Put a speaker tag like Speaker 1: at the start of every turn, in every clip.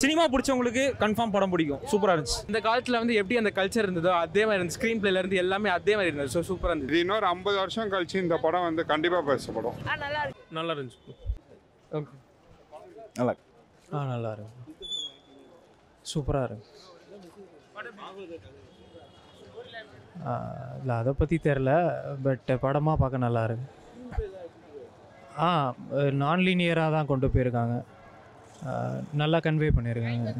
Speaker 1: Cinema பிடிச்சவங்களுக்கு confirm படம் பிடிக்கும். சூப்பராக இருந்துச்சு.
Speaker 2: இந்த காலத்தில் வந்து எப்படி அந்த கல்ச்சர் இருந்ததோ அதே மாதிரி இருந்துச்சு. ஸ்க்ரீன் பிளேல இருந்து எல்லாமே அதே மாதிரி இருந்தது. ஸோ சூப்பராக இருந்தது.
Speaker 3: இது இன்னொரு 50 வருஷம் கழிச்சு இந்த படம் வந்து கண்டிப்பாக பேசப்படும்.
Speaker 2: நல்லா இருந்துச்சு. ஓகே
Speaker 4: நல்லா
Speaker 1: நல்லா இருக்கு. சூப்பராக இருக்கு. இல்லை அதை பற்றி தெரில, பட் படமாக பார்க்க நல்லா இருக்கு. நான் லீனியராக தான் கொண்டு போயிருக்காங்க, நல்லா கன்வே பண்ணியிருக்காங்க.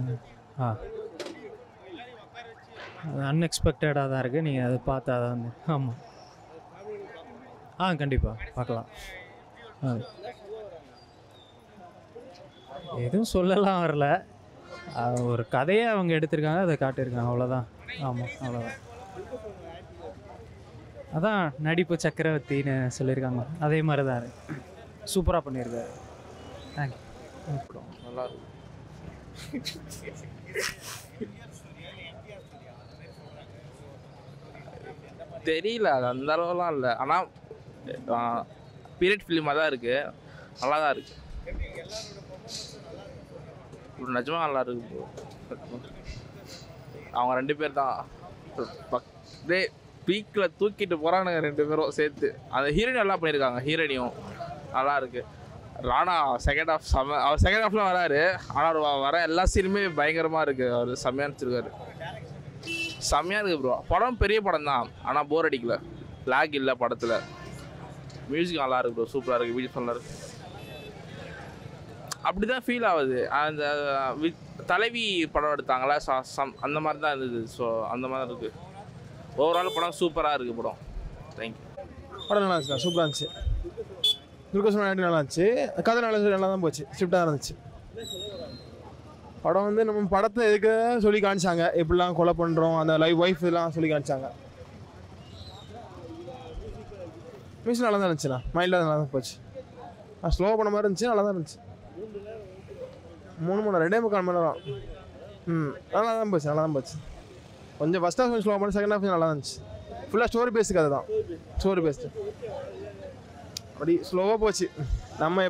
Speaker 1: அன்எக்ஸ்பெக்டடாக தான் இருக்குது. நீங்கள் அதை பார்த்தா தான் வந்து ஆமாம் கண்டிப்பாக பார்க்கலாம். எதுவும் சொல்லலாம் வரல, ஒரு கதையை அவங்க எடுத்திருக்காங்க, அதை காட்டியிருக்காங்க, அவ்வளோதான். ஆமாம் அவ்வளோதான். அதான் நடிப்பு சக்கரவர்த்தின்னு சொல்லியிருக்காங்க, அதே மாதிரி தான் இருக்கு. சூப்பராக பண்ணியிருக்காரு. தேங்க்யூ.
Speaker 2: நல்லா இருக்கும்.
Speaker 5: தெரியல, அது அந்த அளவுலாம் இல்லை. ஆனால் பீரியட் ஃபிலிமாக தான் இருக்குது, நல்லா தான் இருக்குது. நிஜமாக நல்லா இருக்கு. அவங்க 2 பேர் தான் பீக்கில் தூக்கிட்டு போகிறானுங்க 2 பேரும் சேர்த்து. அந்த ஹீரோயின் நல்லா பண்ணியிருக்காங்க, ஹீரோயினியும் நல்லா இருக்குது. ராணா செகண்ட் ஹாஃப் அவர் செகண்ட் ஹாஃப்லாம் வராரு, ஆனால் வர எல்லா சீனுமே பயங்கரமாக இருக்குது. அவர் செம்மையாக நடிச்சிருக்காரு, செம்மையாக இருக்குது ப்ரோ. படம் பெரிய படம் தான், ஆனால் போர் அடிக்கல, லேக் இல்லை படத்தில். மியூசிக் நல்லா இருக்குது ப்ரோ, சூப்பராக இருக்குது, மியூசிக் நல்லா இருக்குது. அப்படி தான் ஃபீல் ஆகுது. அந்த தலைவி படம் எடுத்தாங்களா, அந்த மாதிரி தான் இருந்தது. ஸோ அந்த மாதிரி தான் இருக்குது. ஓவரால் படம் சூப்பராக இருக்குது படம். தேங்க்யூ.
Speaker 6: படம் நல்லா இருந்துச்சு, சூப்பராக இருந்துச்சு. துர்கோசம் நல்லா இருந்துச்சு. கதை நல்லா தான் போச்சு, ஸ்கிரிப்டாக இருந்துச்சு. படம் வந்து நம்ம படத்தை எதுக்கு சொல்லி காமிச்சாங்க, எப்படிலாம் கொலை பண்ணுறோம், அந்த லைவ் ஒய்ஃப் இதெல்லாம் சொல்லி காமிச்சாங்க. மியூசிக் நல்லா தான் இருந்துச்சுண்ணா, மைண்டில் நல்லா தான் போச்சு. ஸ்லோ பண்ண மாதிரி இருந்துச்சு, நல்லா தான் இருந்துச்சு. 3 மணி நேரம் 2.25 மணி நேரம். நல்லா தான் போச்சு, நல்லா தான் போச்சு. கொஞ்சம் ஃபஸ்ட் ஹாஃப் கொஞ்சம் ஸ்லோ பண்ணி, செகண்ட் ஹாஃப் நல்லா இருந்துச்சு. ஃபுல்லாக ஸ்டோரி பேஸ்டுக்கு அது தான், ஸ்டோரி பேஸ்டு அப்படி ஸ்லோவாக போச்சு. நம்ம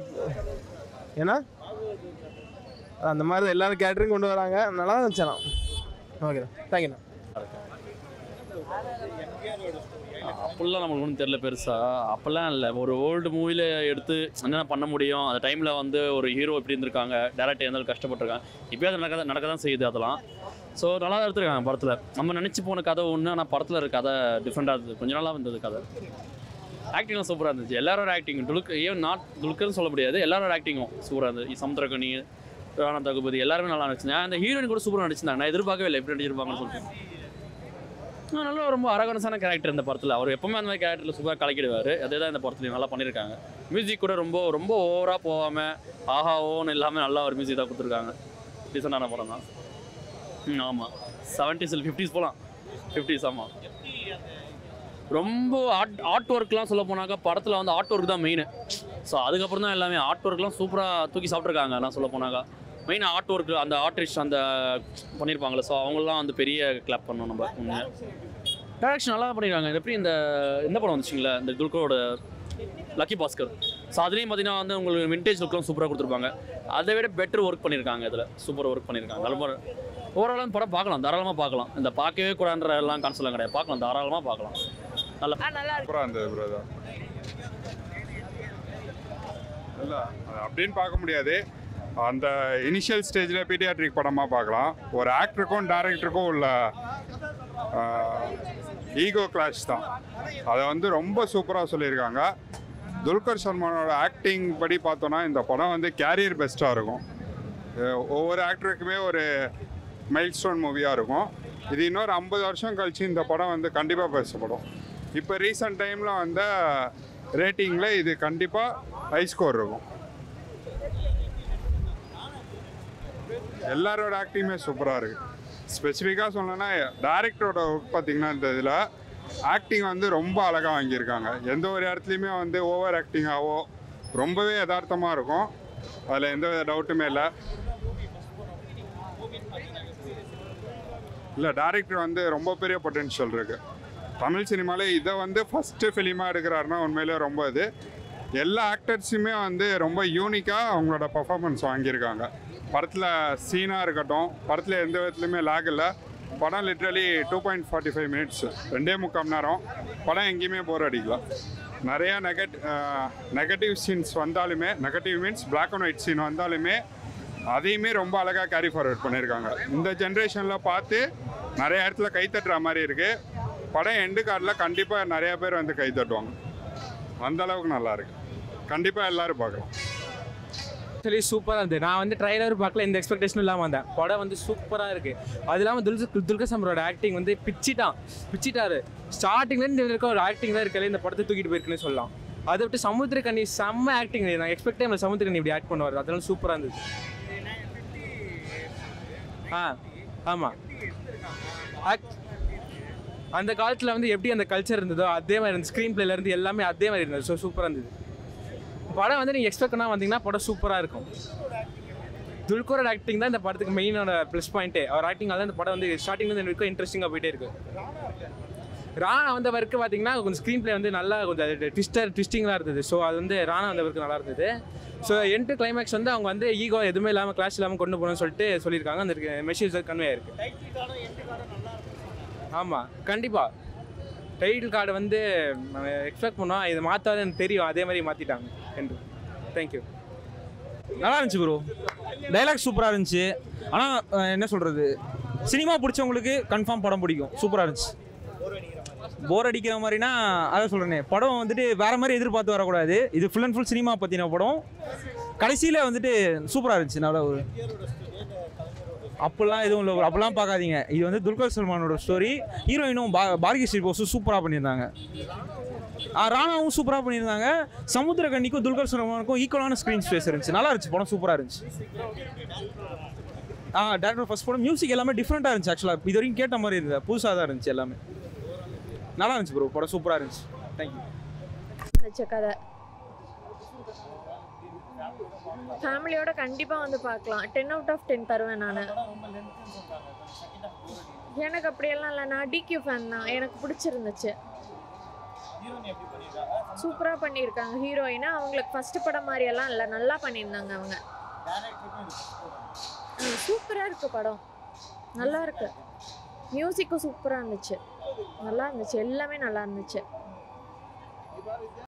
Speaker 6: ஏன்னா அந்த மாதிரி தான் எல்லாரும் கேட்டரிங் கொண்டு வராங்க, நல்லா தான் இருந்துச்சுண்ணா. ஓகே தேங்க்யூண்ணா.
Speaker 7: அப்படிலாம் நம்மளுக்கு ஒன்றும் தெரியல பெருசாக. அப்போல்லாம் இல்லை, ஒரு ஓல்டு மூவியில் எடுத்து என்னென்ன பண்ண முடியும், அந்த டைமில் வந்து ஒரு ஹீரோ எப்படி இருந்திருக்காங்க, டேரக்டர் எந்த கஷ்டப்பட்டுருக்காங்க. இப்போயே அது நடக்க தான் செய்யுது அதெல்லாம். ஸோ நல்லா தான் எடுத்துருக்காங்க படத்தில். நம்ம நினச்சி போன கதை ஒன்று, ஆனால் படத்தில் இருக்க கதை டிஃப்ரெண்ட்டாக இருந்தது. கொஞ்சம் நாளாக வந்தது கதை. ஆக்டிங்லாம் சூப்பராக இருந்துச்சு. எல்லாரோட ஆக்டிங் துலுக்குன்னு சொல்ல முடியாது, எல்லாரோட ஆக்டிங்கும் சூப்பராக இருந்தது. சமுத்திரக்கனி, ராணா தகுபதி எல்லாருமே நல்லா நடிச்சிருந்தாங்க. அந்த ஹீரோயின் கூட சூப்பராக நடிச்சிருந்தாங்க. நான் எதிர்பார்க்கவே இல்லை எப்படி நடிச்சிருப்பாங்கன்னு சொல்லிட்டு. நல்லா ரொம்ப அரகனஸான கேரக்டர் இந்த படத்தில். அவர் எப்பவுமே அந்த மாதிரி கேரக்டரில் சூப்பராக கலக்கிடுவார். அதே தான் இந்த படத்துலையும் நல்லா பண்ணியிருக்காங்க. மியூசிக் கூட ரொம்ப ரொம்ப ஓவராக போகாமல் ஆஹா ஓன்னு இல்லாமல் நல்லா ஒரு மியூசிக் தான் கொடுத்துருக்காங்க. ரீசெண்டான படம் தான். ஆமாம் 70s 50s போகலாம். 50s ஆமாம். ரொம்ப ஆர்ட் ஒர்க்லாம் சொல்ல போனாக்கா படத்தில் வந்து ஆர்ட் ஒர்க் தான் மெயின். ஸோ அதுக்கப்புறம் தான் எல்லாமே ஆர்ட் ஒர்க்லாம் சூப்பராக தூக்கி சாப்பிட்ருக்காங்க. நான் சொல்ல போனாக்கா மெயின் ஆர்ட் ஒர்க், அந்த ஆர்டிஸ்ட் அந்த பண்ணியிருப்பாங்களே, ஸோ அவங்களாம் வந்து பெரிய கிளாப் பண்ணோம் நம்ம. உண்மையாக டேரக்ஷன் நல்லா பண்ணியிருக்காங்க. எப்படி இந்த படம் வந்துச்சுங்களா, இந்த துல்கரோட லக்கி பாஸ்கர். ஸோ அதுலேயும் பார்த்தீங்கன்னா வந்து உங்களுக்கு விண்டேஜ் லுக்லாம் சூப்பராக கொடுத்துருப்பாங்க. அதை விட பெட்டர் ஒர்க் பண்ணியிருக்காங்க. இதில் சூப்பர் ஒர்க் பண்ணியிருக்காங்க. நல்ல ஓவராலாக படம் பார்க்கலாம், தாராளமாக பார்க்கலாம். இந்த பார்க்கவே கூடாதுன்ற எல்லாம் கான்செப்ட்லாம் கிடையாது, பார்க்கலாம், தாராளமாக பார்க்கலாம். நல்லா
Speaker 3: சூப்பராக இருந்தது பிரதர். இல்லை அப்படின்னு பார்க்க முடியாது. அந்த இனிஷியல் ஸ்டேஜில் பீடியாட்ரிக் படமாக பார்க்கலாம். ஒரு ஆக்டருக்கும் டைரக்டருக்கும் உள்ள ஈகோ கிளாஷ் தான். அதை வந்து ரொம்ப சூப்பராக சொல்லியிருக்காங்க. துல்கர் சல்மானோட ஆக்டிங் படி பார்த்தோன்னா இந்த படம் வந்து கேரியர் பெஸ்ட்டாக இருக்கும். ஒவ்வொரு ஆக்டருக்குமே ஒரு மைல்ஸ்டோன் மூவியாக இருக்கும். இது இன்னொரு 50 வருஷம் கழிச்சு இந்த படம் வந்து கண்டிப்பாக பேசப்படும். இப்போ ரீசெண்ட் டைமில் வந்த ரேட்டிங்கில் இது கண்டிப்பாக ஹை ஸ்கோர் இருக்கும். எல்லாரோட ஆக்டிங்குமே சூப்பராக இருக்குது. ஸ்பெசிஃபிக்காக சொல்லணும்னா டைரக்டரோட ஒர்க் பார்த்திங்கன்னா இந்த இதில் ஆக்டிங் வந்து ரொம்ப அழகாக வாங்கியிருக்காங்க. எந்த ஒரு இடத்துலையுமே வந்து ஓவர் ஆக்டிங்காகவோ ரொம்பவே யதார்த்தமாக இருக்கும். அதில் எந்த வித டவுட்டுமே இல்லை. டைரக்டர் வந்து ரொம்ப பெரிய பொட்டென்ஷியல் இருக்குது. தமிழ் சினிமாவில் இதை வந்து ஃபஸ்ட்டு ஃபிலிமாக எடுக்கிறாருன்னா உண்மையிலே ரொம்ப எல்லா ஆக்டர்ஸுமே வந்து ரொம்ப யூனிக்காக அவங்களோட பர்ஃபார்மன்ஸ் வாங்கியிருக்காங்க. படத்தில் சீனாக இருக்கட்டும், படத்தில் எந்த விதத்துலையுமே லேக் இல்லை. படம் லிட்ரலி 2.45 மினிட்ஸ், 2.75 மணி நேரம். படம் எங்கேயுமே போர் அடிக்கல. நிறையா நெகட்டிவ் சீன்ஸ் வந்தாலுமே, negative means black and white scene வந்தாலுமே அதையுமே ரொம்ப அழகாக கேரி ஃபார்வர்ட் பண்ணியிருக்காங்க. இந்த ஜென்ரேஷனில் பார்த்து நிறைய இடத்துல கைத்தட்டுற மாதிரி இருக்குது. படம் எண்டு கார்டில் கண்டிப்பாக நிறையா பேர் வந்து கைத்தட்டுவாங்க. அந்தளவுக்கு நல்லாயிருக்கு. கண்டிப்பாக எல்லோரும் பார்க்கலாம்.
Speaker 2: ஆக்சுவலி சூப்பராக இருந்தது. நான் வந்து ட்ரைலர் பார்க்கல, எந்த எக்ஸ்பெக்டேஷனும் இல்லாமல் வந்தேன். படம் வந்து சூப்பராக இருக்குது. அது இல்லாமல் துல்கர் சல்மானோட ஆக்டிங் வந்து பிச்சிட்டாரு. ஸ்டார்டிங்லேருந்து இருக்க ஒரு ஆக்டிங் தான் இருக்கல இந்த படத்தை தூக்கிட்டு போயிருக்குன்னு சொல்லலாம். அதை விட்டு சமுத்திரக்கனி செம்ம ஆக்டிங். நான் எக்ஸ்பெக்டே பண்ணல சமுத்திரக்கனி இப்படி ஆக்ட் பண்ணுவார். அதெல்லாம் சூப்பராக இருந்தது. ஆமாம், அந்த காலத்தில் வந்து எப்படி அந்த கல்ச்சர் இருந்ததோ அதே மாதிரி இருந்தது. ஸ்க்ரீன் பிளேலேருந்து எல்லாமே அதே மாதிரி இருந்தது. ஸோ சூப்பராக இருந்தது. படம் வந்து நீங்கள் எக்ஸ்பெக்ட் பண்ணால் வந்தீங்கன்னா படம் சூப்பராக இருக்கும். துல்கரோட ஆக்டிங் தான் இந்த படத்துக்கு மெயினோட ப்ளஸ் பாயிண்ட்டே. அவர் ஆக்டிங்கால தான் இந்த படம் வந்து ஸ்டார்டிங்லேருந்து எனக்கு இன்ட்ரெஸ்டிங்காக போயிட்டே இருக்கு. ராணா வந்தவருக்கு பார்த்தீங்கன்னா கொஞ்சம் ஸ்க்ரீன் பிளே வந்து நல்லா கொஞ்சம் ட்விஸ்டிங்காக இருந்தது. ஸோ அது வந்து ராணா வந்தவருக்கு நல்லா இருந்தது. ஸோ எண்ட் கிளைமேக்ஸ் வந்து அவங்க வந்து ஈகோ எதுவுமே இல்லாமல் கிளாஷ் இல்லாமல் கொண்டு போகணும்னு சொல்லிட்டு சொல்லியிருக்காங்க. அந்த மெசேஜ் கன்வே ஆயிருக்கு. ஆமாம், கண்டிப்பாக டைட்டில் கார்டு வந்து எக்ஸ்பெக்ட் பண்ணோம், இதை மாற்றாது எனக்கு தெரியும். அதே மாதிரி மாற்றிட்டாங்க என்று. தேங்க்யூ.
Speaker 4: நல்லா இருந்துச்சு ப்ரோ. டைலாக் சூப்பராக இருந்துச்சு. ஆனால் என்ன சொல்கிறது, சினிமா பிடிச்சவங்களுக்கு கன்ஃபார்ம் படம் பிடிக்கும். சூப்பராக இருந்துச்சு. போர் அடிக்கிற மாதிரினா அதை சொல்கிறேனே, படம் வந்துட்டு வேறு மாதிரி எதிர்பார்த்து வரக்கூடாது. இது ஃபுல் அண்ட் ஃபுல் சினிமா பற்றின படம். கடைசியில் வந்துட்டு சூப்பராக இருந்துச்சு. நல்லா ஒரு அப்போல்லாம் எதுவும் இல்லை, அப்போல்லாம் பார்க்காதீங்க. இது வந்து துல்கர் சல்மானோட ஸ்டோரி. ஹீரோயினும் பாரகி ஸ்ரீபோஸும் சூப்பராக பண்ணியிருந்தாங்க. ராணாவும் சூப்பராக பண்ணியிருந்தாங்க. சமுத்திரக்கனிக்கும் துல்கர் சல்மானுக்கும் ஈக்குவலான ஸ்க்ரீன் ஸ்பேஸ் இருந்துச்சு. நல்லா இருந்துச்சு. படம் சூப்பராக இருந்துச்சு. டேரக்டர் ஃபர்ஸ்ட் படம். மியூசிக் எல்லாமே டிஃப்ரெண்ட்டாக இருந்துச்சு. ஆக்சுவலாக இது வரைக்கும் கேட்ட மாதிரி இருந்தது, புதுசாக தான் இருந்துச்சு. எல்லாமே நல்லா இருந்துச்சு ப்ரோ. படம் சூப்பராக இருந்துச்சு. தேங்க்யூ.
Speaker 8: கதை ஃபேமிலியோட கண்டிப்பாக வந்து பார்க்கலாம். 10 out of 10 தருவேன் நான். எனக்கு அப்படியெல்லாம் இல்லை, நான் டிக்யூ ஃபேன் தான். எனக்கு பிடிச்சிருந்துச்சு. சூப்பராக பண்ணியிருக்காங்க. ஹீரோயினா அவங்களுக்கு ஃபஸ்ட்டு படம் மாதிரியெல்லாம் இல்லை, நல்லா பண்ணியிருந்தாங்க அவங்க. சூப்பராக இருக்குது படம். நல்லா இருக்கு. மியூசிக்கும் சூப்பராக இருந்துச்சு. நல்லா இருந்துச்சு. எல்லாமே நல்லா இருந்துச்சு.